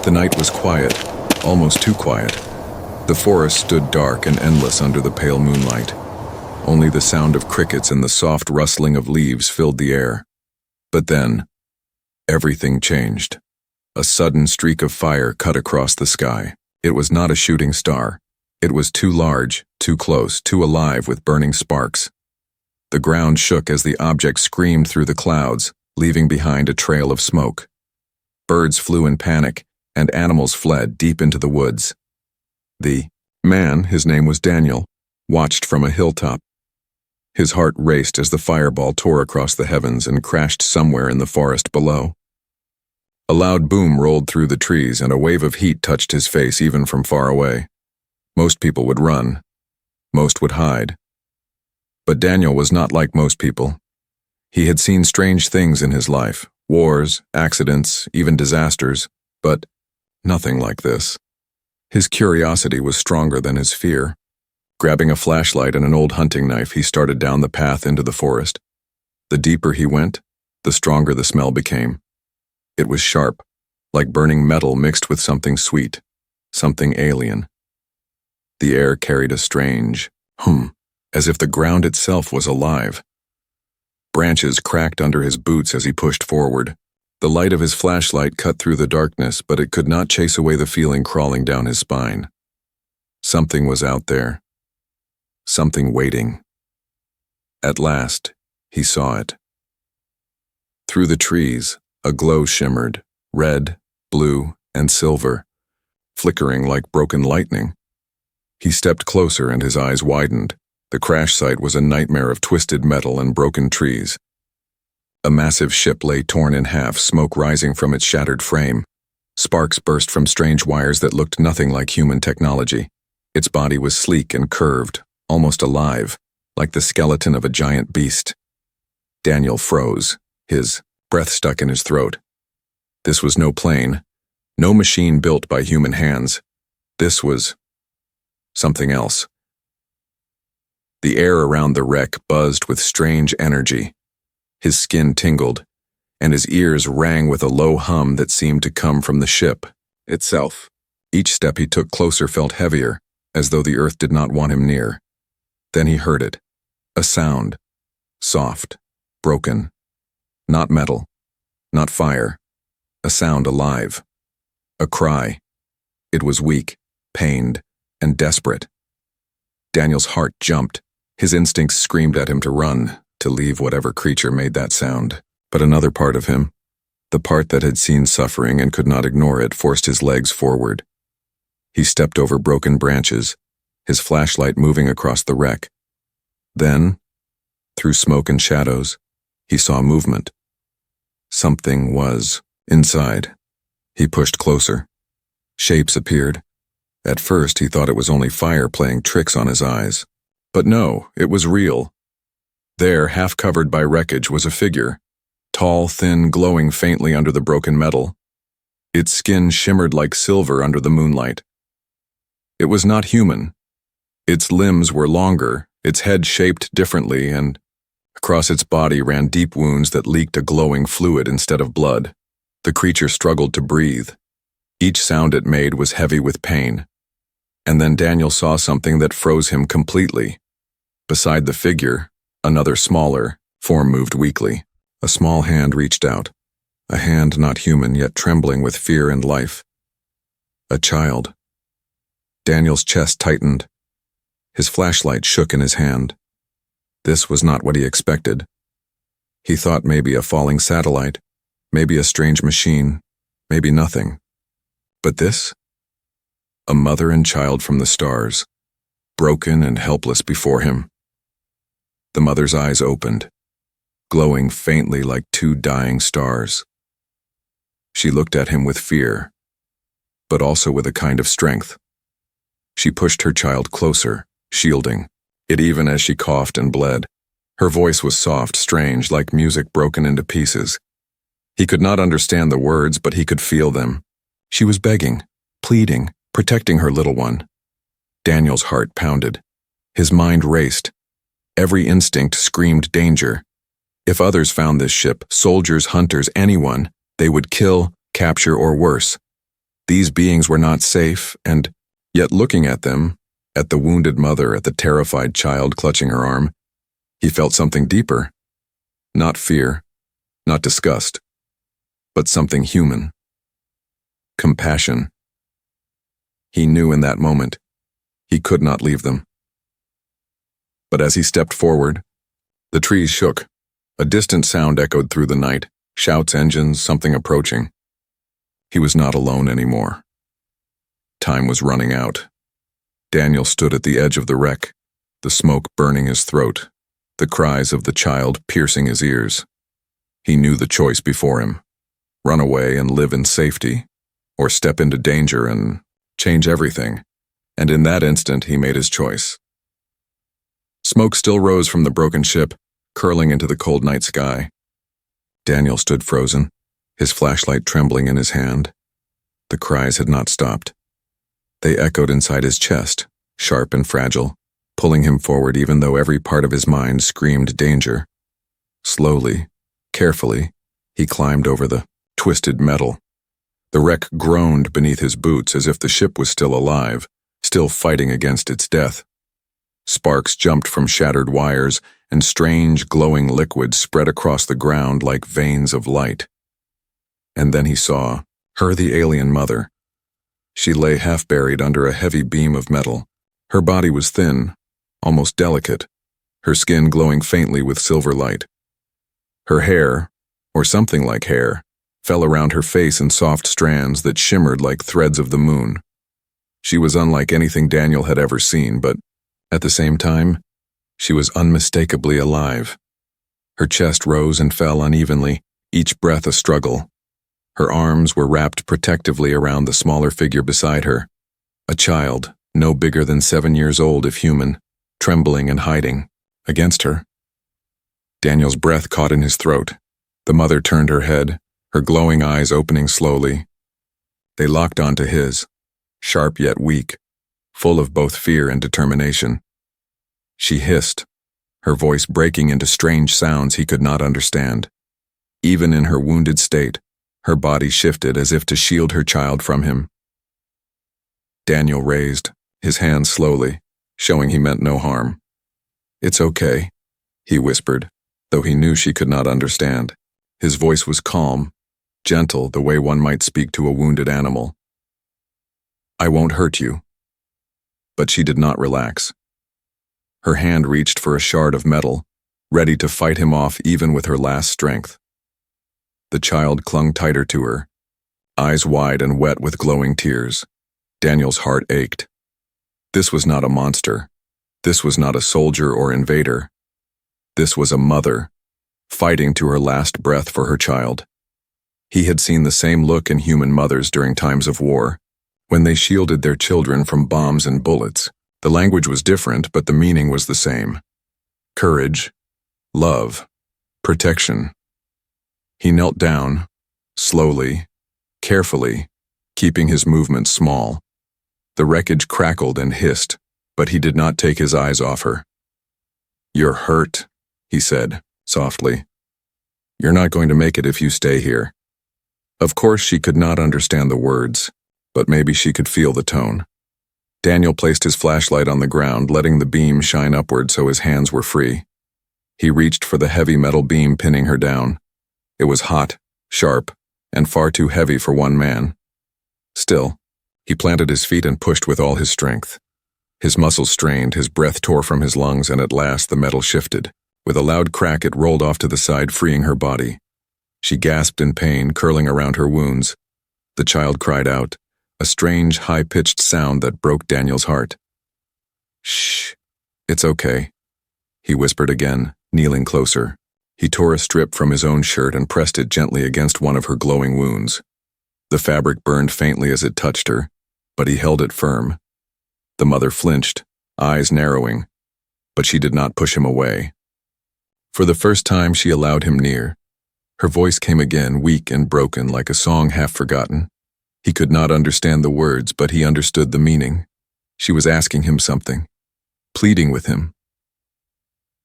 The night was quiet, almost too quiet. The forest stood dark and endless under the pale moonlight. Only the sound of crickets and the soft rustling of leaves filled the air. But then, everything changed. A sudden streak of fire cut across the sky. It was not a shooting star. It was too large, too close, too alive with burning sparks. The ground shook as the object screamed through the clouds, leaving behind a trail of smoke. Birds flew in panic, and animals fled deep into the woods. The man, his name was Daniel, watched from a hilltop. His heart raced as the fireball tore across the heavens and crashed somewhere in the forest below. A loud boom rolled through the trees, and a wave of heat touched his face even from far away. Most people would run. Most would hide. But Daniel was not like most people. He had seen strange things in his life, wars, accidents, even disasters, but nothing like this. His curiosity was stronger than his fear. Grabbing a flashlight and an old hunting knife, he started down the path into the forest. The deeper he went, the stronger the smell became. It was sharp, like burning metal mixed with something sweet, something alien. The air carried a strange hum, as if the ground itself was alive. Branches cracked under his boots as he pushed forward. The light of his flashlight cut through the darkness, but it could not chase away the feeling crawling down his spine. Something was out there. Something waiting. At last, he saw it. Through the trees, a glow shimmered, red, blue, and silver, flickering like broken lightning. He stepped closer and his eyes widened. The crash site was a nightmare of twisted metal and broken trees. A massive ship lay torn in half, smoke rising from its shattered frame. Sparks burst from strange wires that looked nothing like human technology. Its body was sleek and curved, almost alive, like the skeleton of a giant beast. Daniel froze, his breath stuck in his throat. This was no plane, no machine built by human hands. This was something else. The air around the wreck buzzed with strange energy. His skin tingled, and his ears rang with a low hum that seemed to come from the ship itself. Each step he took closer felt heavier, as though the earth did not want him near. Then he heard it. A sound. Soft. Broken. Not metal. Not fire. A sound alive. A cry. It was weak, pained, and desperate. Daniel's heart jumped. His instincts screamed at him to run, to leave whatever creature made that sound. But another part of him, the part that had seen suffering and could not ignore it, forced his legs forward. He stepped over broken branches, his flashlight moving across the wreck. Then, through smoke and shadows, he saw movement. Something was inside. He pushed closer. Shapes appeared. At first, he thought it was only fire playing tricks on his eyes. But no, it was real. There, half covered by wreckage, was a figure, tall, thin, glowing faintly under the broken metal. Its skin shimmered like silver under the moonlight. It was not human. Its limbs were longer, its head shaped differently, and across its body ran deep wounds that leaked a glowing fluid instead of blood. The creature struggled to breathe. Each sound it made was heavy with pain. And then Daniel saw something that froze him completely. Beside the figure, another smaller form moved weakly. A small hand reached out, a hand not human yet trembling with fear and life. A child. Daniel's chest tightened. His flashlight shook in his hand. This was not what he expected. He thought maybe a falling satellite, maybe a strange machine, maybe nothing. But this? A mother and child from the stars, broken and helpless before him. The mother's eyes opened, glowing faintly like two dying stars. She looked at him with fear, but also with a kind of strength. She pushed her child closer, shielding it even as she coughed and bled. Her voice was soft, strange, like music broken into pieces. He could not understand the words, but he could feel them. She was begging, pleading, protecting her little one. Daniel's heart pounded. His mind raced. Every instinct screamed danger. If others found this ship, soldiers, hunters, anyone, they would kill, capture, or worse. These beings were not safe, and yet looking at them, at the wounded mother, at the terrified child clutching her arm, he felt something deeper. Not fear, not disgust, but something human. Compassion. He knew in that moment he could not leave them. But as he stepped forward, the trees shook. A distant sound echoed through the night, shouts, engines, something approaching. He was not alone anymore. Time was running out. Daniel stood at the edge of the wreck, the smoke burning his throat, the cries of the child piercing his ears. He knew the choice before him: run away and live in safety, or step into danger and change everything. And in that instant, he made his choice. Smoke still rose from the broken ship, curling into the cold night sky. Daniel stood frozen, his flashlight trembling in his hand. The cries had not stopped. They echoed inside his chest, sharp and fragile, pulling him forward even though every part of his mind screamed danger. Slowly, carefully, he climbed over the twisted metal. The wreck groaned beneath his boots as if the ship was still alive, still fighting against its death. Sparks jumped from shattered wires, and strange, glowing liquid spread across the ground like veins of light. And then he saw her, the alien mother. She lay half-buried under a heavy beam of metal. Her body was thin, almost delicate, her skin glowing faintly with silver light. Her hair, or something like hair, fell around her face in soft strands that shimmered like threads of the moon. She was unlike anything Daniel had ever seen, but at the same time, she was unmistakably alive. Her chest rose and fell unevenly, each breath a struggle. Her arms were wrapped protectively around the smaller figure beside her, a child, no bigger than 7 years old if human, trembling and hiding, against her. Daniel's breath caught in his throat. The mother turned her head, her glowing eyes opening slowly. They locked onto his, sharp yet weak, full of both fear and determination. She hissed, her voice breaking into strange sounds he could not understand. Even in her wounded state, her body shifted as if to shield her child from him. Daniel raised, his hand slowly, showing he meant no harm. "It's okay," he whispered, though he knew she could not understand. His voice was calm, gentle, the way one might speak to a wounded animal. "I won't hurt you." But she did not relax. Her hand reached for a shard of metal, ready to fight him off even with her last strength. The child clung tighter to her, eyes wide and wet with glowing tears. Daniel's heart ached. This was not a monster. This was not a soldier or invader. This was a mother, fighting to her last breath for her child. He had seen the same look in human mothers during times of war, when they shielded their children from bombs and bullets. The language was different, but the meaning was the same. Courage, love, protection. He knelt down, slowly, carefully, keeping his movements small. The wreckage crackled and hissed, but he did not take his eyes off her. "You're hurt," he said, softly. "You're not going to make it if you stay here." Of course, she could not understand the words, but maybe she could feel the tone. Daniel placed his flashlight on the ground, letting the beam shine upward so his hands were free. He reached for the heavy metal beam pinning her down. It was hot, sharp, and far too heavy for one man. Still, he planted his feet and pushed with all his strength. His muscles strained, his breath tore from his lungs, and at last the metal shifted. With a loud crack, it rolled off to the side, freeing her body. She gasped in pain, curling around her wounds. The child cried out, a strange, high-pitched sound that broke Daniel's heart. "Shh, it's okay," he whispered again, kneeling closer. He tore a strip from his own shirt and pressed it gently against one of her glowing wounds. The fabric burned faintly as it touched her, but he held it firm. The mother flinched, eyes narrowing, but she did not push him away. For the first time, she allowed him near. Her voice came again, weak and broken, like a song half forgotten. He could not understand the words, but he understood the meaning. She was asking him something, pleading with him.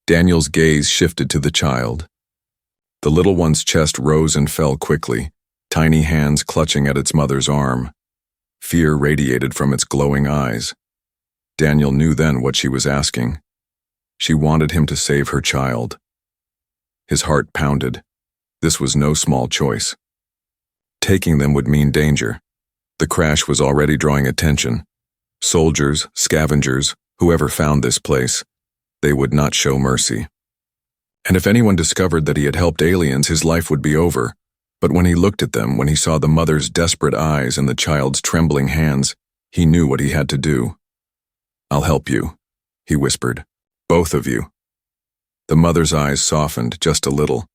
Daniel's gaze shifted to the child. The little one's chest rose and fell quickly, tiny hands clutching at its mother's arm. Fear radiated from its glowing eyes. Daniel knew then what she was asking. She wanted him to save her child. His heart pounded. This was no small choice. Taking them would mean danger. The crash was already drawing attention. Soldiers, scavengers, whoever found this place, they would not show mercy. And if anyone discovered that he had helped aliens, his life would be over. But when he looked at them, when he saw the mother's desperate eyes and the child's trembling hands, he knew what he had to do. "I'll help you," he whispered. "Both of you." The mother's eyes softened just a little.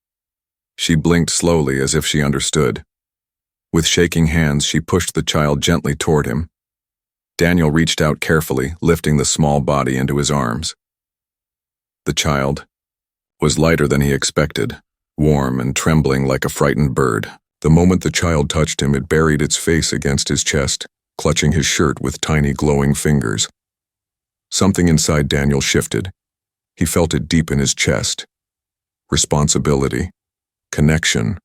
She blinked slowly as if she understood. With shaking hands, she pushed the child gently toward him. Daniel reached out carefully, lifting the small body into his arms. The child was lighter than he expected, warm and trembling like a frightened bird. The moment the child touched him, it buried its face against his chest, clutching his shirt with tiny glowing fingers. Something inside Daniel shifted. He felt it deep in his chest. Responsibility, connection.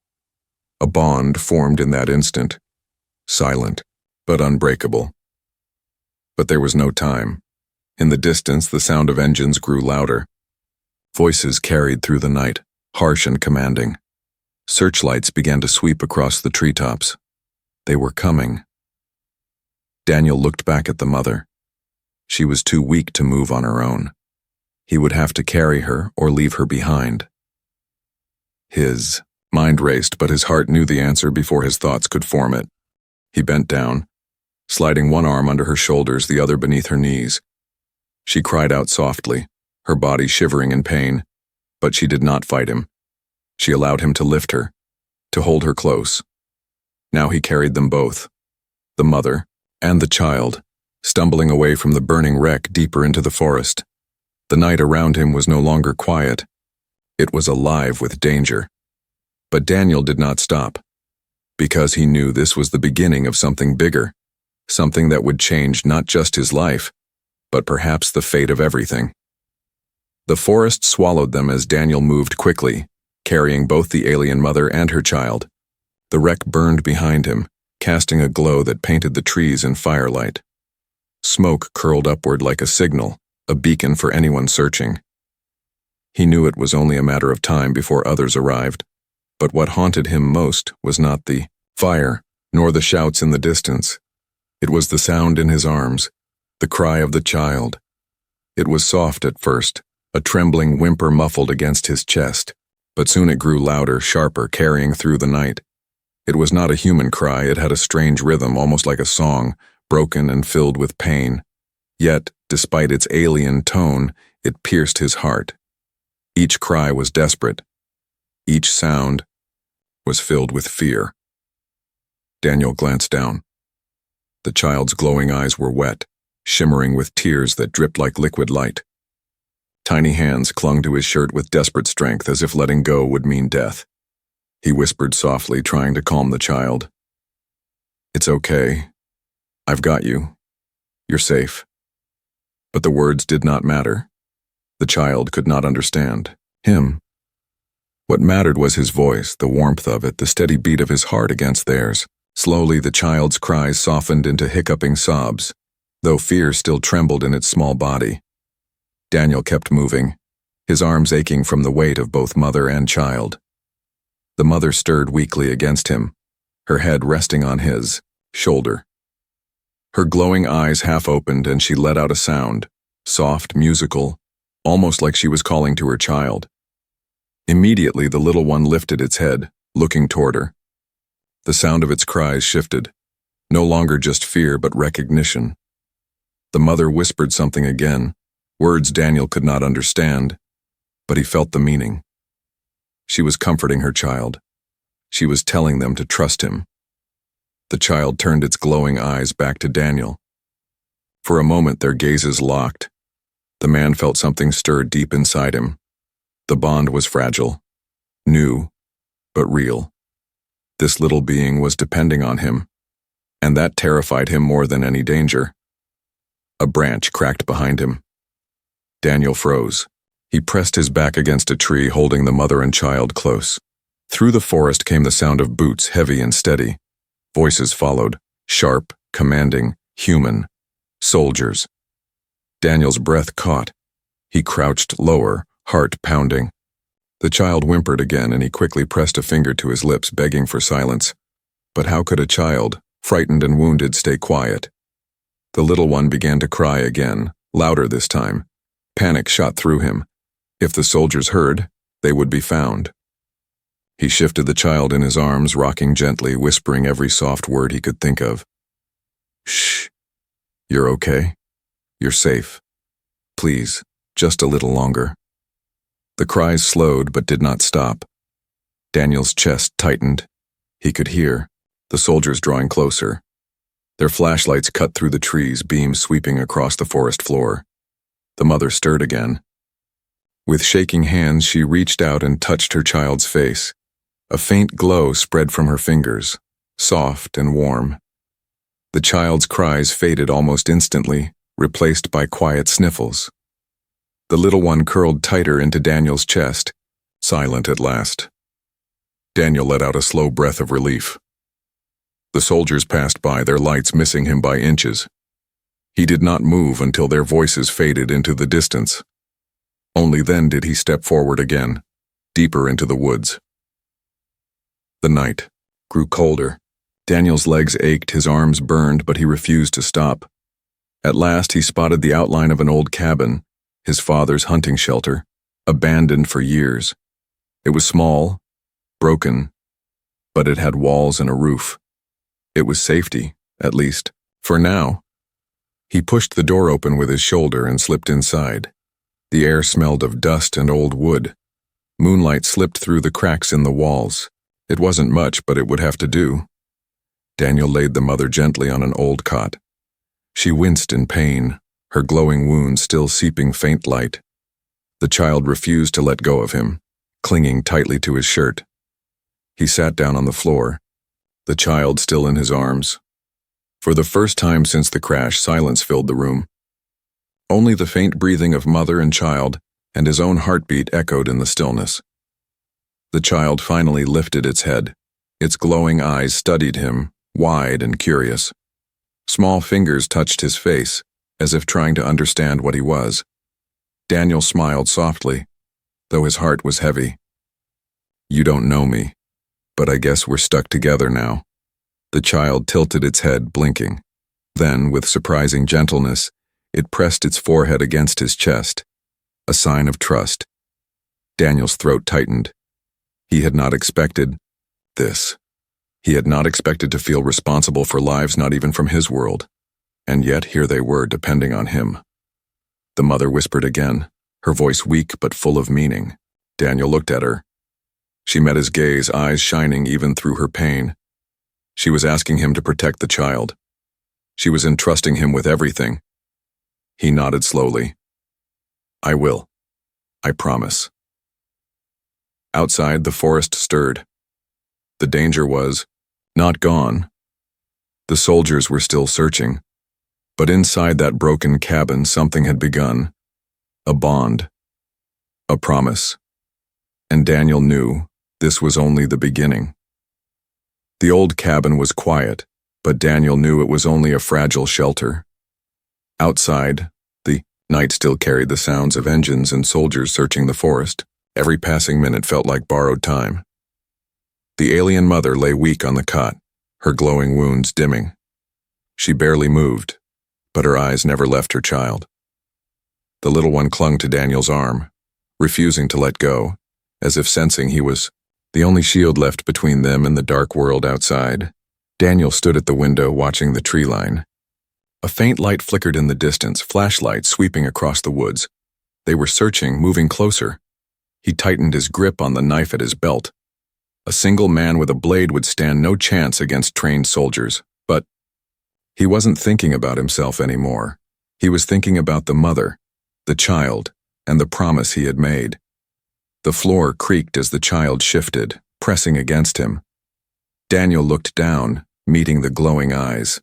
A bond formed in that instant, silent but unbreakable. But there was no time. In the distance, the sound of engines grew louder. Voices carried through the night, harsh and commanding. Searchlights began to sweep across the treetops. They were coming. Daniel looked back at the mother. She was too weak to move on her own. He would have to carry her or leave her behind. His mind raced, but his heart knew the answer before his thoughts could form it. He bent down, sliding one arm under her shoulders, the other beneath her knees. She cried out softly, her body shivering in pain, but she did not fight him. She allowed him to lift her, to hold her close. Now he carried them both, the mother and the child, stumbling away from the burning wreck deeper into the forest. The night around him was no longer quiet. It was alive with danger. But Daniel did not stop, because he knew this was the beginning of something bigger, something that would change not just his life, but perhaps the fate of everything. The forest swallowed them as Daniel moved quickly, carrying both the alien mother and her child. The wreck burned behind him, casting a glow that painted the trees in firelight. Smoke curled upward like a signal, a beacon for anyone searching. He knew it was only a matter of time before others arrived, but what haunted him most was not the fire, nor the shouts in the distance. It was the sound in his arms, the cry of the child. It was soft at first, a trembling whimper muffled against his chest, but soon it grew louder, sharper, carrying through the night. It was not a human cry, it had a strange rhythm, almost like a song, broken and filled with pain. Yet, despite its alien tone, it pierced his heart. Each cry was desperate. Each sound was filled with fear. Daniel glanced down. The child's glowing eyes were wet, shimmering with tears that dripped like liquid light. Tiny hands clung to his shirt with desperate strength, as if letting go would mean death. He whispered softly, trying to calm the child. "It's okay. I've got you. You're safe." But the words did not matter. The child could not understand him. What mattered was his voice, the warmth of it, the steady beat of his heart against theirs. Slowly, the child's cries softened into hiccuping sobs, though fear still trembled in its small body. Daniel kept moving, his arms aching from the weight of both mother and child. The mother stirred weakly against him, her head resting on his shoulder. Her glowing eyes half opened and she let out a sound, soft, musical, almost like she was calling to her child. Immediately, the little one lifted its head, looking toward her. The sound of its cries shifted, no longer just fear but recognition. The mother whispered something again, words Daniel could not understand, but he felt the meaning. She was comforting her child. She was telling them to trust him. The child turned its glowing eyes back to Daniel. For a moment, their gazes locked. The man felt something stir deep inside him. The bond was fragile, new, but real. This little being was depending on him, and that terrified him more than any danger. A branch cracked behind him. Daniel froze. He pressed his back against a tree, holding the mother and child close. Through the forest came the sound of boots, heavy and steady. Voices followed, sharp, commanding, human, soldiers. Daniel's breath caught. He crouched lower, heart pounding. The child whimpered again, and he quickly pressed a finger to his lips, begging for silence. But how could a child, frightened and wounded, stay quiet? The little one began to cry again, louder this time. Panic shot through him. If the soldiers heard, they would be found. He shifted the child in his arms, rocking gently, whispering every soft word he could think of. Shh. You're okay. You're safe. Please, just a little longer. The cries slowed but did not stop. Daniel's chest tightened. He could hear the soldiers drawing closer. Their flashlights cut through the trees, beams sweeping across the forest floor. The mother stirred again. With shaking hands, she reached out and touched her child's face. A faint glow spread from her fingers, soft and warm. The child's cries faded almost instantly, replaced by quiet sniffles. The little one curled tighter into Daniel's chest, silent at last. Daniel let out a slow breath of relief. The soldiers passed by, their lights missing him by inches. He did not move until their voices faded into the distance. Only then did he step forward again, deeper into the woods. The night grew colder. Daniel's legs ached, his arms burned, but he refused to stop. At last he spotted the outline of an old cabin, his father's hunting shelter, abandoned for years. It was small, broken, but it had walls and a roof. It was safety, at least, for now. He pushed the door open with his shoulder and slipped inside. The air smelled of dust and old wood. Moonlight slipped through the cracks in the walls. It wasn't much, but it would have to do. Daniel laid the mother gently on an old cot. She winced in pain, her glowing wound still seeping faint light. The child refused to let go of him, clinging tightly to his shirt. He sat down on the floor, the child still in his arms. For the first time since the crash, silence filled the room. Only the faint breathing of mother and child and his own heartbeat echoed in the stillness. The child finally lifted its head. Its glowing eyes studied him, wide and curious. Small fingers touched his face, as if trying to understand what he was. Daniel smiled softly, though his heart was heavy. You don't know me, but I guess we're stuck together now. The child tilted its head, blinking. Then, with surprising gentleness, it pressed its forehead against his chest, a sign of trust. Daniel's throat tightened. He had not expected this. He had not expected to feel responsible for lives not even from his world. And yet here they were, depending on him. The mother whispered again, her voice weak but full of meaning. Daniel looked at her. She met his gaze, eyes shining even through her pain. She was asking him to protect the child. She was entrusting him with everything. He nodded slowly. I will. I promise. Outside, the forest stirred. The danger was not gone. The soldiers were still searching. But inside that broken cabin, something had begun. A bond. A promise. And Daniel knew this was only the beginning. The old cabin was quiet, but Daniel knew it was only a fragile shelter. Outside, the night still carried the sounds of engines and soldiers searching the forest. Every passing minute felt like borrowed time. The alien mother lay weak on the cot, her glowing wounds dimming. She barely moved, but her eyes never left her child. The little one clung to Daniel's arm, refusing to let go, as if sensing he was the only shield left between them and the dark world outside. Daniel stood at the window watching the tree line. A faint light flickered in the distance, flashlights sweeping across the woods. They were searching, moving closer. He tightened his grip on the knife at his belt. A single man with a blade would stand no chance against trained soldiers, but he wasn't thinking about himself anymore. He was thinking about the mother, the child, and the promise he had made. The floor creaked as the child shifted, pressing against him. Daniel looked down, meeting the glowing eyes.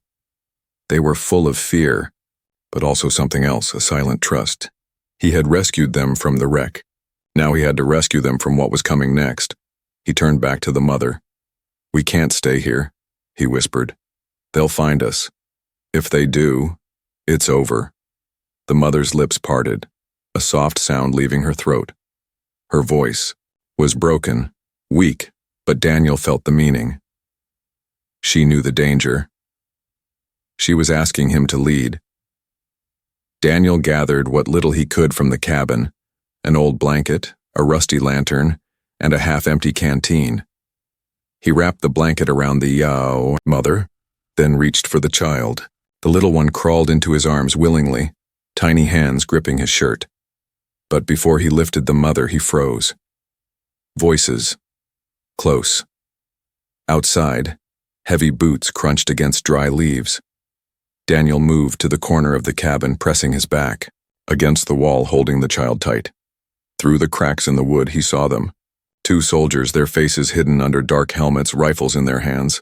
They were full of fear, but also something else, a silent trust. He had rescued them from the wreck. Now he had to rescue them from what was coming next. He turned back to the mother. We can't stay here, he whispered. They'll find us. If they do, it's over. The mother's lips parted, a soft sound leaving her throat. Her voice was broken, weak, but Daniel felt the meaning. She knew the danger. She was asking him to lead. Daniel gathered what little he could from the cabin, an old blanket, a rusty lantern, and a half-empty canteen. He wrapped the blanket around the mother, then reached for the child. The little one crawled into his arms willingly, tiny hands gripping his shirt. But before he lifted the mother, he froze. Voices. Close. Outside, heavy boots crunched against dry leaves. Daniel moved to the corner of the cabin, pressing his back against the wall, holding the child tight. Through the cracks in the wood, he saw them. 2 soldiers, their faces hidden under dark helmets, rifles in their hands.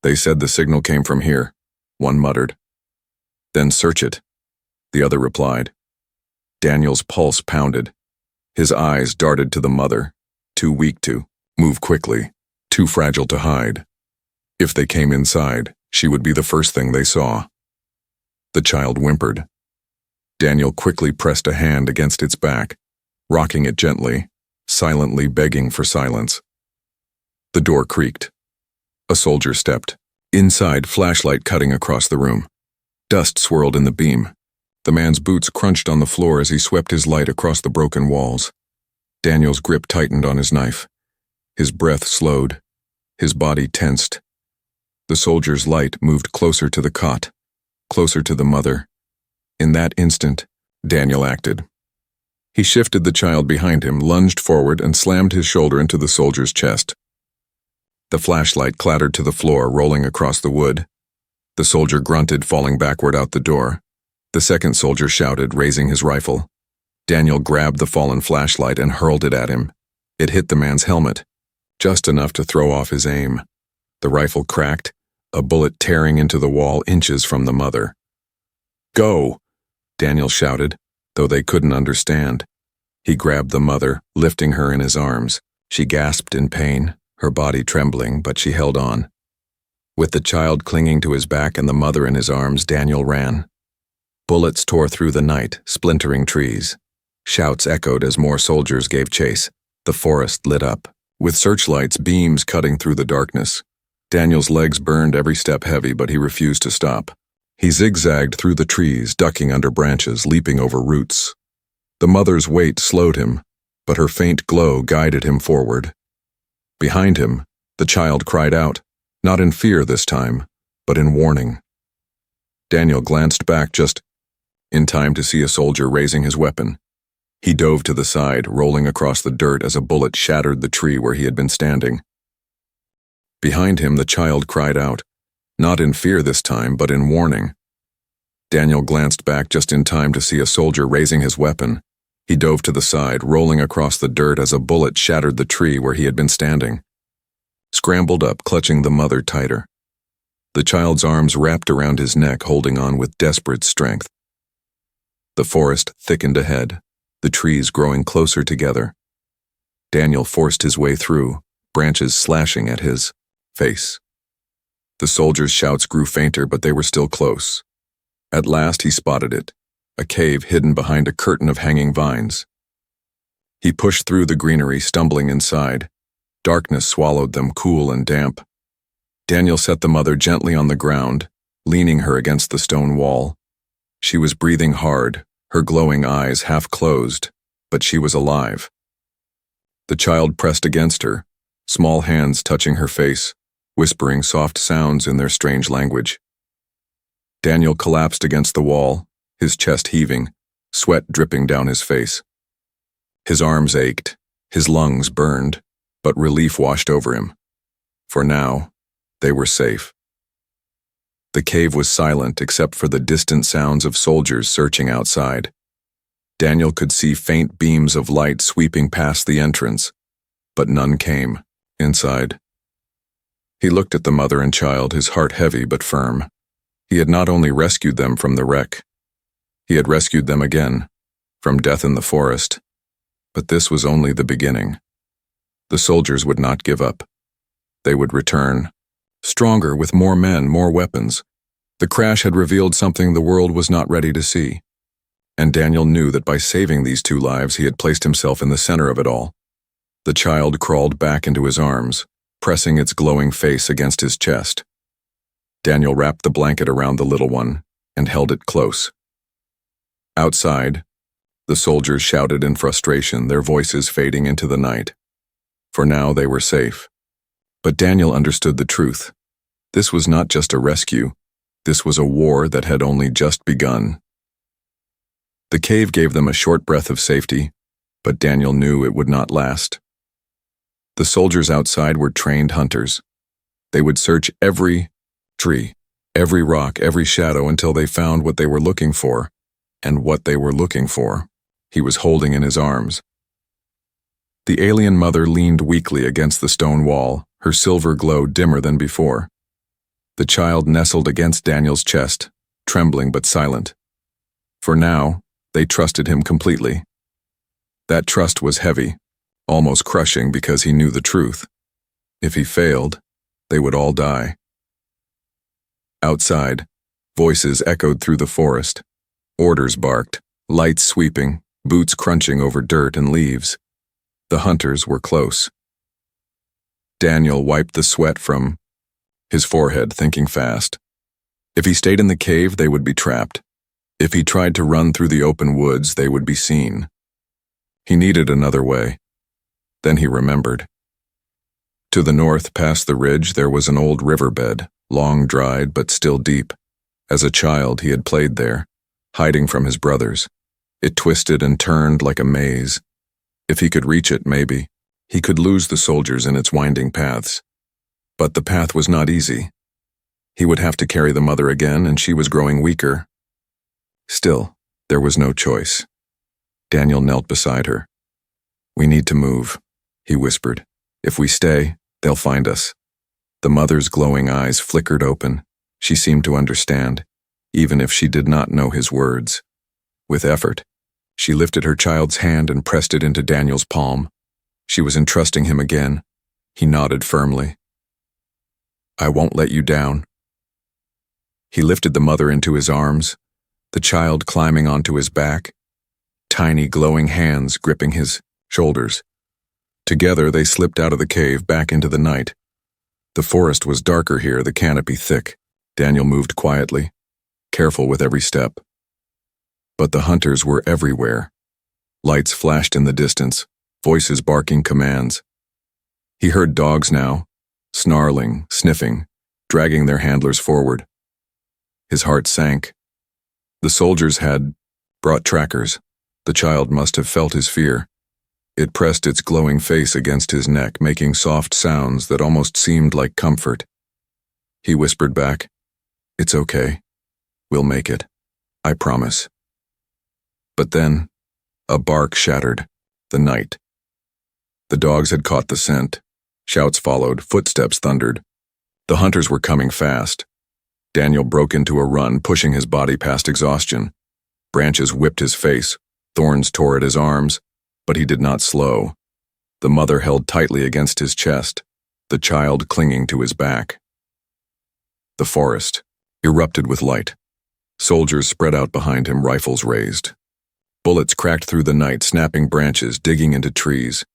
They said the signal came from here, one muttered. Then search it, the other replied. Daniel's pulse pounded. His eyes darted to the mother, too weak to move quickly, too fragile to hide. If they came inside, she would be the first thing they saw. The child whimpered. Daniel quickly pressed a hand against its back, rocking it gently, silently begging for silence. The door creaked. A soldier stepped. Inside, flashlight cutting across the room. Dust swirled in the beam. The man's boots crunched on the floor as he swept his light across the broken walls. Daniel's grip tightened on his knife. His breath slowed. His body tensed. The soldier's light moved closer to the cot, closer to the mother. In that instant, Daniel acted. He shifted the child behind him, lunged forward, and slammed his shoulder into the soldier's chest. The flashlight clattered to the floor, rolling across the wood. The soldier grunted, falling backward out the door. The second soldier shouted, raising his rifle. Daniel grabbed the fallen flashlight and hurled it at him. It hit the man's helmet, just enough to throw off his aim. The rifle cracked, a bullet tearing into the wall inches from the mother. Go! Daniel shouted, though they couldn't understand. He grabbed the mother, lifting her in his arms. She gasped in pain, her body trembling, but she held on. With the child clinging to his back and the mother in his arms, Daniel ran. Bullets tore through the night, splintering trees. Shouts echoed as more soldiers gave chase. The forest lit up, with searchlights' beams cutting through the darkness. Daniel's legs burned, every step heavy, but he refused to stop. He zigzagged through the trees, ducking under branches, leaping over roots. The mother's weight slowed him, but her faint glow guided him forward. Behind him, the child cried out, not in fear this time, but in warning. Daniel glanced back just in time to see a soldier raising his weapon. He dove to the side, rolling across the dirt as a bullet shattered the tree where he had been standing. Behind him, the child cried out, not in fear this time, but in warning. Daniel glanced back just in time to see a soldier raising his weapon. He dove to the side, rolling across the dirt as a bullet shattered the tree where he had been standing. Scrambled up, clutching the mother tighter. The child's arms wrapped around his neck, holding on with desperate strength. The forest thickened ahead, the trees growing closer together. Daniel forced his way through, branches slashing at his face. The soldier's shouts grew fainter, but they were still close. At last he spotted it, a cave hidden behind a curtain of hanging vines. He pushed through the greenery, stumbling inside. Darkness swallowed them, cool and damp. Daniel set the mother gently on the ground, leaning her against the stone wall. She was breathing hard, her glowing eyes half closed, but she was alive. The child pressed against her, small hands touching her face, whispering soft sounds in their strange language. Daniel collapsed against the wall, his chest heaving, sweat dripping down his face. His arms ached, his lungs burned, but relief washed over him. For now, they were safe. The cave was silent except for the distant sounds of soldiers searching outside. Daniel could see faint beams of light sweeping past the entrance, but none came inside. He looked at the mother and child, his heart heavy but firm. He had not only rescued them from the wreck, he had rescued them again, from death in the forest. But this was only the beginning. The soldiers would not give up. They would return, stronger, with more men, more weapons. The crash had revealed something the world was not ready to see, and Daniel knew that by saving these two lives he had placed himself in the center of it all. The child crawled back into his arms, pressing its glowing face against his chest. Daniel wrapped the blanket around the little one and held it close. Outside, the soldiers shouted in frustration, their voices fading into the night. For now they were safe. But Daniel understood the truth. This was not just a rescue. This was a war that had only just begun. The cave gave them a short breath of safety, but Daniel knew it would not last. The soldiers outside were trained hunters. They would search every tree, every rock, every shadow until they found what they were looking for. And what they were looking for, he was holding in his arms. The alien mother leaned weakly against the stone wall, her silver glow dimmer than before. The child nestled against Daniel's chest, trembling but silent. For now, they trusted him completely. That trust was heavy, almost crushing because he knew the truth. If he failed, they would all die. Outside, voices echoed through the forest. Orders barked, lights sweeping, boots crunching over dirt and leaves. The hunters were close. Daniel wiped the sweat from his forehead, thinking fast. If he stayed in the cave, they would be trapped. If he tried to run through the open woods, they would be seen. He needed another way. Then he remembered. To the north, past the ridge, there was an old riverbed, long dried but still deep. As a child, he had played there, hiding from his brothers. It twisted and turned like a maze. If he could reach it, maybe, he could lose the soldiers in its winding paths. But the path was not easy. He would have to carry the mother again, and she was growing weaker. Still, there was no choice. Daniel knelt beside her. "We need to move," he whispered. "If we stay, they'll find us." The mother's glowing eyes flickered open. She seemed to understand, even if she did not know his words. With effort, she lifted her child's hand and pressed it into Daniel's palm. She was entrusting him again. He nodded firmly. "I won't let you down." He lifted the mother into his arms, the child climbing onto his back, tiny glowing hands gripping his shoulders. Together they slipped out of the cave back into the night. The forest was darker here, the canopy thick. Daniel moved quietly, careful with every step. But the hunters were everywhere. Lights flashed in the distance, voices barking commands. He heard dogs now, snarling, sniffing, dragging their handlers forward. His heart sank. The soldiers had brought trackers. The child must have felt his fear. It pressed its glowing face against his neck, making soft sounds that almost seemed like comfort. He whispered back, "It's okay. We'll make it. I promise." But then, a bark shattered the night. The dogs had caught the scent. Shouts followed, footsteps thundered. The hunters were coming fast. Daniel broke into a run, pushing his body past exhaustion. Branches whipped his face, thorns tore at his arms, but he did not slow. The mother held tightly against his chest, the child clinging to his back. The forest erupted with light. Soldiers spread out behind him, rifles raised. Bullets cracked through the night, snapping branches, digging into trees.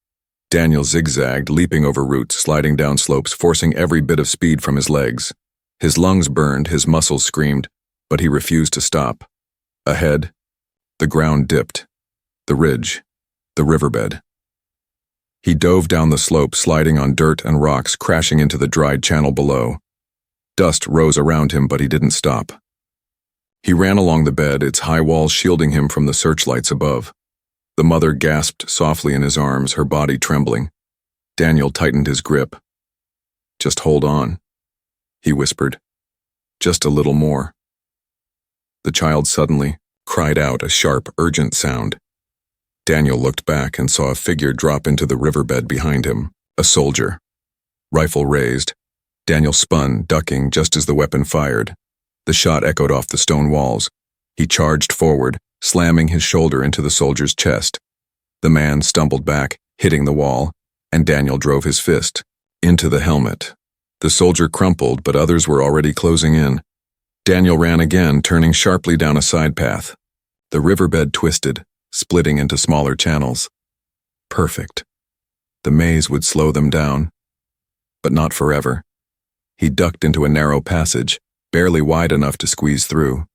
Daniel zigzagged, leaping over roots, sliding down slopes, forcing every bit of speed from his legs. His lungs burned, his muscles screamed, but he refused to stop. Ahead, the ground dipped. The ridge, the riverbed. He dove down the slope, sliding on dirt and rocks, crashing into the dried channel below. Dust rose around him, but he didn't stop. He ran along the bed, its high walls shielding him from the searchlights above. The mother gasped softly in his arms, her body trembling. Daniel tightened his grip. "Just hold on," he whispered. "Just a little more." The child suddenly cried out, a sharp, urgent sound. Daniel looked back and saw a figure drop into the riverbed behind him, a soldier. Rifle raised. Daniel spun, ducking just as the weapon fired. The shot echoed off the stone walls. He charged forward, slamming his shoulder into the soldier's chest. The man stumbled back, hitting the wall, and Daniel drove his fist into the helmet. The soldier crumpled, but others were already closing in. Daniel ran again, turning sharply down a side path. The riverbed twisted, splitting into smaller channels. Perfect. The maze would slow them down, but not forever. He ducked into a narrow passage, barely wide enough to squeeze through.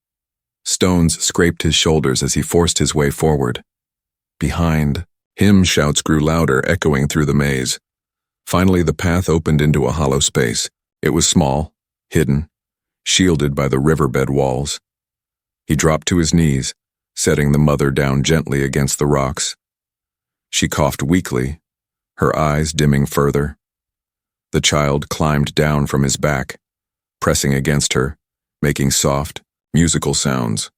Stones scraped his shoulders as he forced his way forward. Behind him, shouts grew louder, echoing through the maze. Finally, the path opened into a hollow space. It was small, hidden, shielded by the riverbed walls. He dropped to his knees, setting the mother down gently against the rocks. She coughed weakly, her eyes dimming further. The child climbed down from his back, pressing against her, making soft, musical sounds.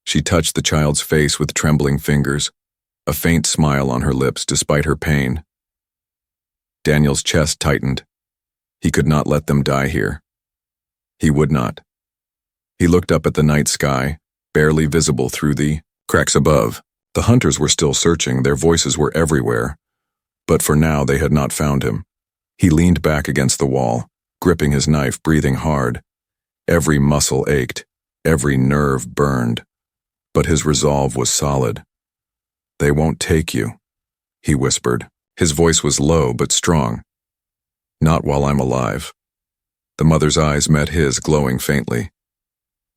She touched the child's face with trembling fingers, a faint smile on her lips despite her pain. Daniel's chest tightened. He could not let them die here. He would not. He looked up at the night sky, barely visible through the cracks above. The hunters were still searching, their voices were everywhere. But for now they had not found him. He leaned back against the wall, gripping his knife, breathing hard. Every muscle ached, every nerve burned. But his resolve was solid. "They won't take you," he whispered. His voice was low but strong. "Not while I'm alive." The mother's eyes met his, glowing faintly.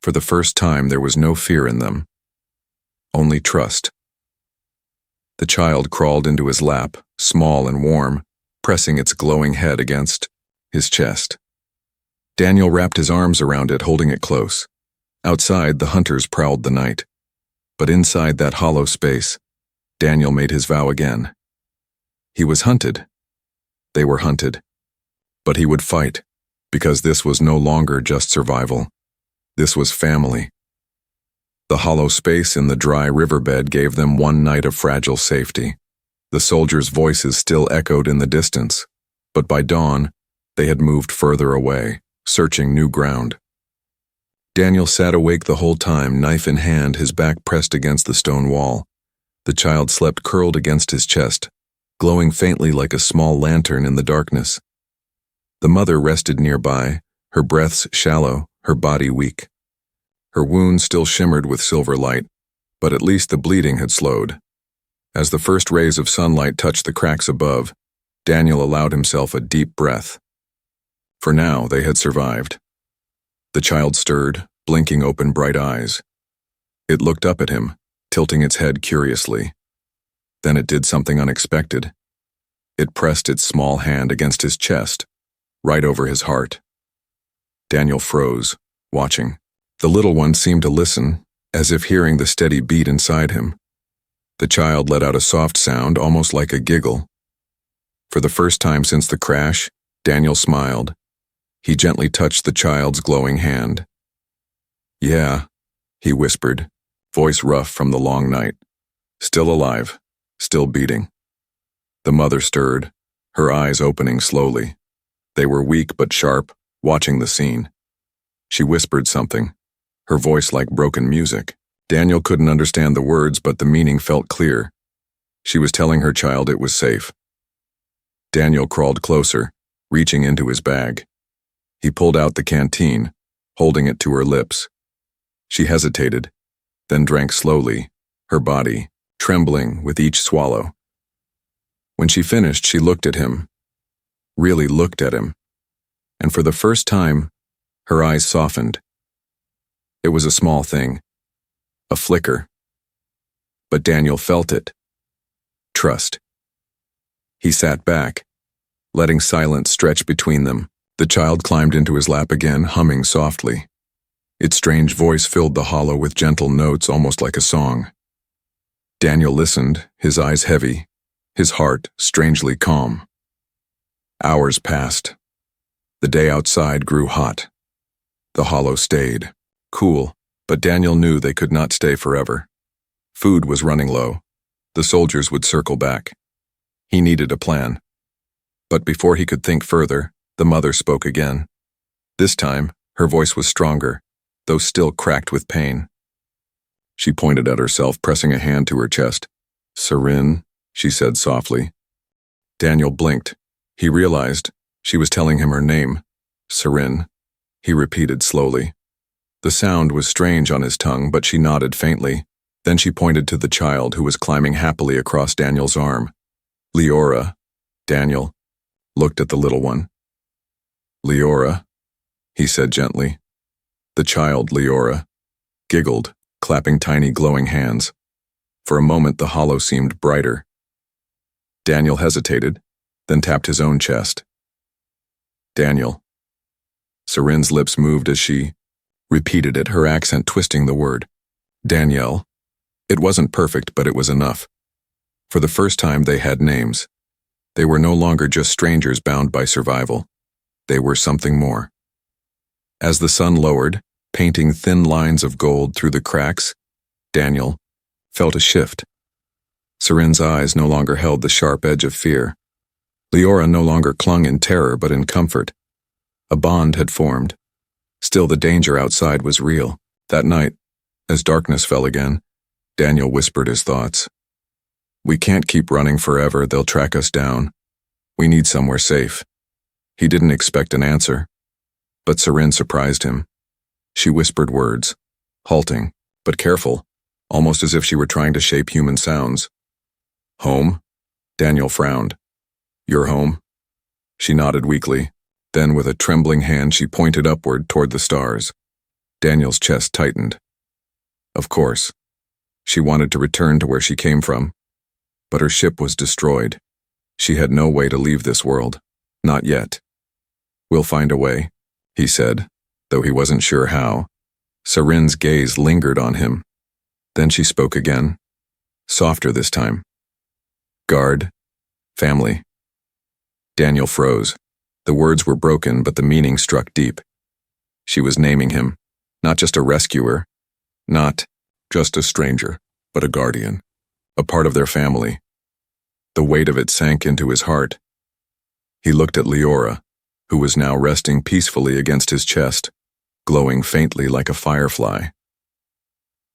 For the first time there was no fear in them, only trust. The child crawled into his lap, small and warm, pressing its glowing head against his chest. Daniel wrapped his arms around it, holding it close. Outside, the hunters prowled the night. But inside that hollow space, Daniel made his vow again. He was hunted. They were hunted. But he would fight, because this was no longer just survival. This was family. The hollow space in the dry riverbed gave them one night of fragile safety. The soldiers' voices still echoed in the distance, but by dawn, they had moved further away, searching new ground. Daniel sat awake the whole time, knife in hand, his back pressed against the stone wall. The child slept curled against his chest, glowing faintly like a small lantern in the darkness. The mother rested nearby, her breaths shallow, her body weak. Her wound still shimmered with silver light, but at least the bleeding had slowed. As the first rays of sunlight touched the cracks above, Daniel allowed himself a deep breath. For now, they had survived. The child stirred, blinking open bright eyes. It looked up at him, tilting its head curiously. Then it did something unexpected. It pressed its small hand against his chest, right over his heart. Daniel froze, watching. The little one seemed to listen, as if hearing the steady beat inside him. The child let out a soft sound, almost like a giggle. For the first time since the crash, Daniel smiled. He gently touched the child's glowing hand. "Yeah," he whispered, voice rough from the long night. "Still alive, still beating." The mother stirred, her eyes opening slowly. They were weak but sharp, watching the scene. She whispered something, her voice like broken music. Daniel couldn't understand the words, but the meaning felt clear. She was telling her child it was safe. Daniel crawled closer, reaching into his bag. He pulled out the canteen, holding it to her lips. She hesitated, then drank slowly, her body trembling with each swallow. When she finished, she looked at him, really looked at him, and for the first time, her eyes softened. It was a small thing, a flicker, but Daniel felt it. Trust. He sat back, letting silence stretch between them. The child climbed into his lap again, humming softly. Its strange voice filled the hollow with gentle notes, almost like a song. Daniel listened, his eyes heavy, his heart strangely calm. Hours passed. The day outside grew hot. The hollow stayed, cool, but Daniel knew they could not stay forever. Food was running low. The soldiers would circle back. He needed a plan. But before he could think further, the mother spoke again. This time, her voice was stronger, though still cracked with pain. She pointed at herself, pressing a hand to her chest. "Sarin," she said softly. Daniel blinked. He realized she was telling him her name. "Sarin," he repeated slowly. The sound was strange on his tongue, but she nodded faintly. Then she pointed to the child who was climbing happily across Daniel's arm. Leora, Daniel, looked at the little one. Leora, he said gently. The child, Leora, giggled, clapping tiny glowing hands. For a moment the hollow seemed brighter. Daniel hesitated, then tapped his own chest. Daniel. Serin's lips moved as she repeated it, her accent twisting the word. Danielle. It wasn't perfect, but it was enough. For the first time they had names. They were no longer just strangers bound by survival. They were something more. As the sun lowered, painting thin lines of gold through the cracks, Daniel felt a shift. Serin's eyes no longer held the sharp edge of fear. Leora no longer clung in terror but in comfort. A bond had formed. Still, the danger outside was real. That night, as darkness fell again, Daniel whispered his thoughts. We can't keep running forever, they'll track us down. We need somewhere safe. He didn't expect an answer, but Serin surprised him. She whispered words, halting, but careful, almost as if she were trying to shape human sounds. Home? Daniel frowned. Your home? She nodded weakly. Then with a trembling hand she pointed upward toward the stars. Daniel's chest tightened. Of course. She wanted to return to where she came from. But her ship was destroyed. She had no way to leave this world. Not yet. We'll find a way, he said, though he wasn't sure how. Serin's gaze lingered on him. Then she spoke again. Softer this time. Guard. Family. Daniel froze. The words were broken, but the meaning struck deep. She was naming him, not just a rescuer, not just a stranger, but a guardian, a part of their family. The weight of it sank into his heart. He looked at Leora, who was now resting peacefully against his chest, glowing faintly like a firefly.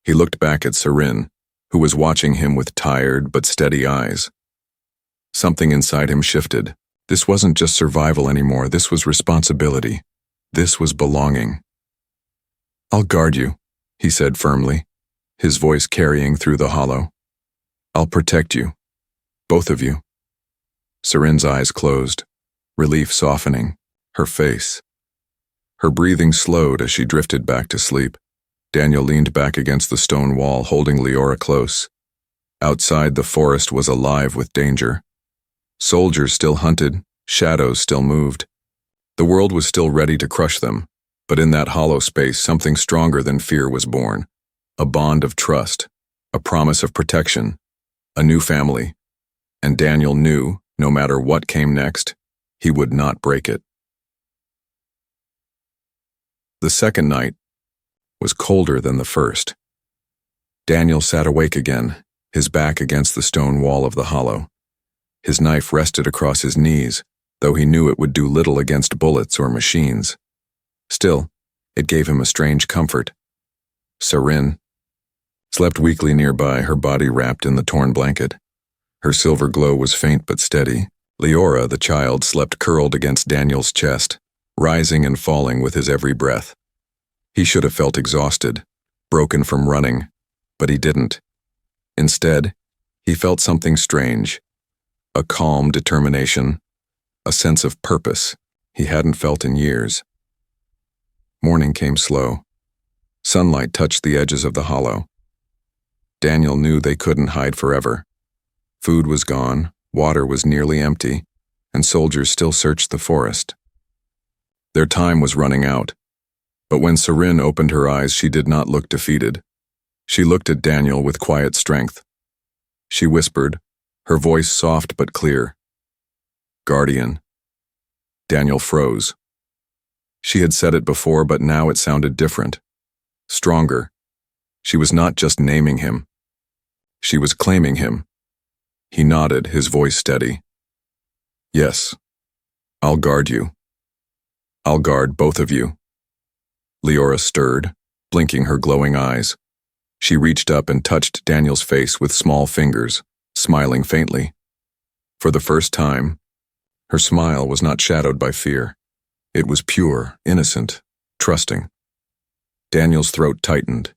He looked back at Serin, who was watching him with tired but steady eyes. Something inside him shifted. This wasn't just survival anymore, this was responsibility. This was belonging. I'll guard you, he said firmly, his voice carrying through the hollow. I'll protect you. Both of you. Serin's eyes closed, relief softening her face. Her breathing slowed as she drifted back to sleep. Daniel leaned back against the stone wall, holding Leora close. Outside, the forest was alive with danger. Soldiers still hunted, shadows still moved. The world was still ready to crush them, but in that hollow space something stronger than fear was born. A bond of trust, a promise of protection, a new family. And Daniel knew, no matter what came next, he would not break it. The second night was colder than the first. Daniel sat awake again, his back against the stone wall of the hollow. His knife rested across his knees, though he knew it would do little against bullets or machines. Still, it gave him a strange comfort. Serin slept weakly nearby, her body wrapped in the torn blanket. Her silver glow was faint but steady. Leora, the child, slept curled against Daniel's chest, rising and falling with his every breath. He should have felt exhausted, broken from running, but he didn't. Instead, he felt something strange. A calm determination, a sense of purpose he hadn't felt in years. Morning came slow. Sunlight touched the edges of the hollow. Daniel knew they couldn't hide forever. Food was gone, water was nearly empty, and soldiers still searched the forest. Their time was running out, but when Serin opened her eyes, she did not look defeated. She looked at Daniel with quiet strength. She whispered, her voice soft but clear. Guardian. Daniel froze. She had said it before, but now it sounded different. Stronger. She was not just naming him. She was claiming him. He nodded, his voice steady. Yes. I'll guard you. I'll guard both of you. Leora stirred, blinking her glowing eyes. She reached up and touched Daniel's face with small fingers, smiling faintly. For the first time, her smile was not shadowed by fear. It was pure, innocent, trusting. Daniel's throat tightened.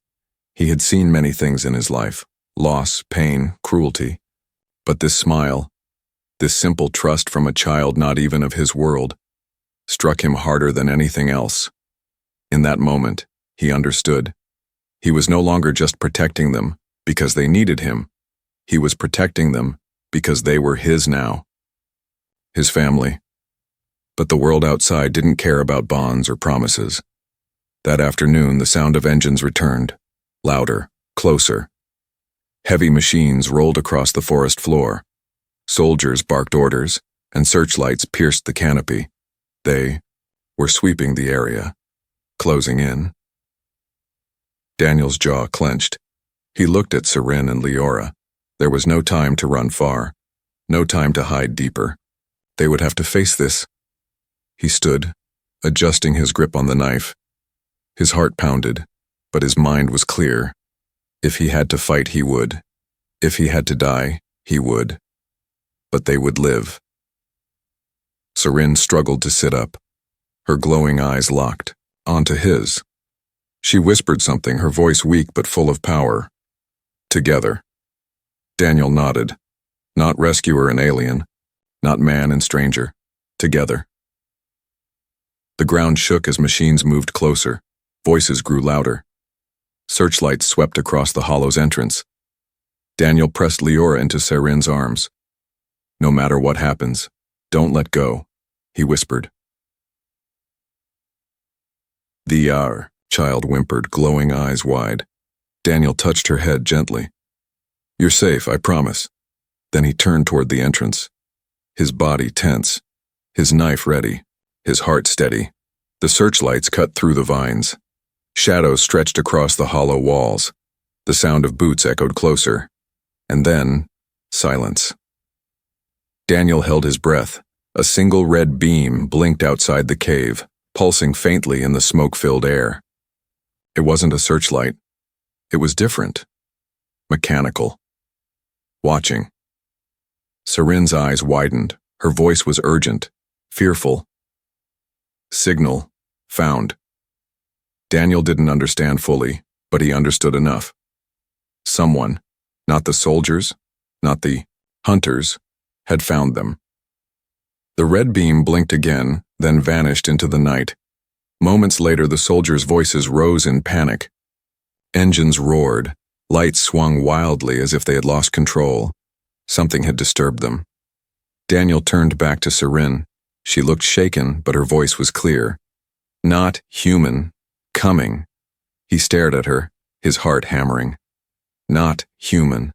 He had seen many things in his life: loss, pain, cruelty. But this smile, this simple trust from a child not even of his world, struck him harder than anything else. In that moment, he understood. He was no longer just protecting them because they needed him. He was protecting them because they were his now. His family. But the world outside didn't care about bonds or promises. That afternoon, the sound of engines returned, louder, closer. Heavy machines rolled across the forest floor. Soldiers barked orders, and searchlights pierced the canopy. They were sweeping the area, closing in. Daniel's jaw clenched. He looked at Seren and Leora. There was no time to run far, no time to hide deeper. They would have to face this. He stood, adjusting his grip on the knife. His heart pounded, but his mind was clear. If he had to fight, he would. If he had to die, he would. But they would live. Seren struggled to sit up, her glowing eyes locked onto his. She whispered something, her voice weak but full of power. Together. Daniel nodded. Not rescuer and alien, not man and stranger. Together. The ground shook as machines moved closer. Voices grew louder. Searchlights swept across the hollow's entrance. Daniel pressed Leora into Seren's arms. No matter what happens, don't let go, he whispered. The child whimpered, glowing eyes wide. Daniel touched her head gently. You're safe, I promise. Then he turned toward the entrance. His body tense, his knife ready, his heart steady. The searchlights cut through the vines. Shadows stretched across the hollow walls. The sound of boots echoed closer. And then, silence. Daniel held his breath. A single red beam blinked outside the cave, pulsing faintly in the smoke-filled air. It wasn't a searchlight. It was different. Mechanical. Watching. Seren's eyes widened. Her voice was urgent, fearful. Signal. Found. Daniel didn't understand fully, but he understood enough. Someone, not the soldiers, not the hunters, had found them. The red beam blinked again, then vanished into the night. Moments later, the soldiers' voices rose in panic. Engines roared. Lights swung wildly as if they had lost control. Something had disturbed them. Daniel turned back to Seren. She looked shaken, but her voice was clear. Not human. Coming. He stared at her, his heart hammering. Not human.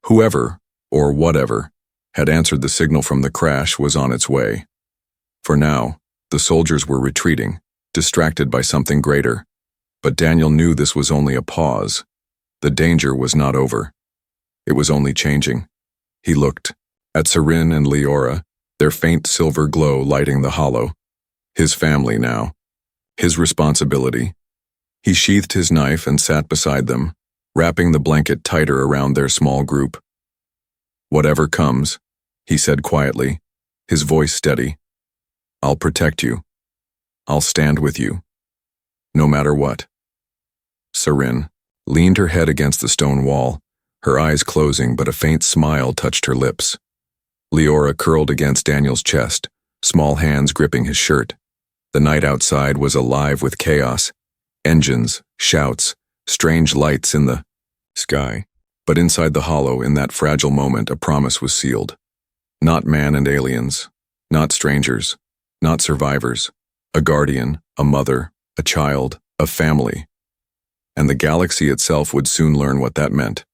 Whoever, or whatever, had answered the signal from the crash was on its way. For now, the soldiers were retreating, distracted by something greater. But Daniel knew this was only a pause. The danger was not over. It was only changing. He looked at Seren and Leora, their faint silver glow lighting the hollow. His family now. His responsibility. He sheathed his knife and sat beside them, wrapping the blanket tighter around their small group. Whatever comes, he said quietly, his voice steady. I'll protect you. I'll stand with you. No matter what. Seren leaned her head against the stone wall, her eyes closing, but a faint smile touched her lips. Leora curled against Daniel's chest, small hands gripping his shirt. The night outside was alive with chaos. Engines, shouts, strange lights in the sky. But inside the hollow, in that fragile moment, a promise was sealed. Not man and aliens, not strangers, not survivors. A guardian, a mother, a child, a family. And the galaxy itself would soon learn what that meant.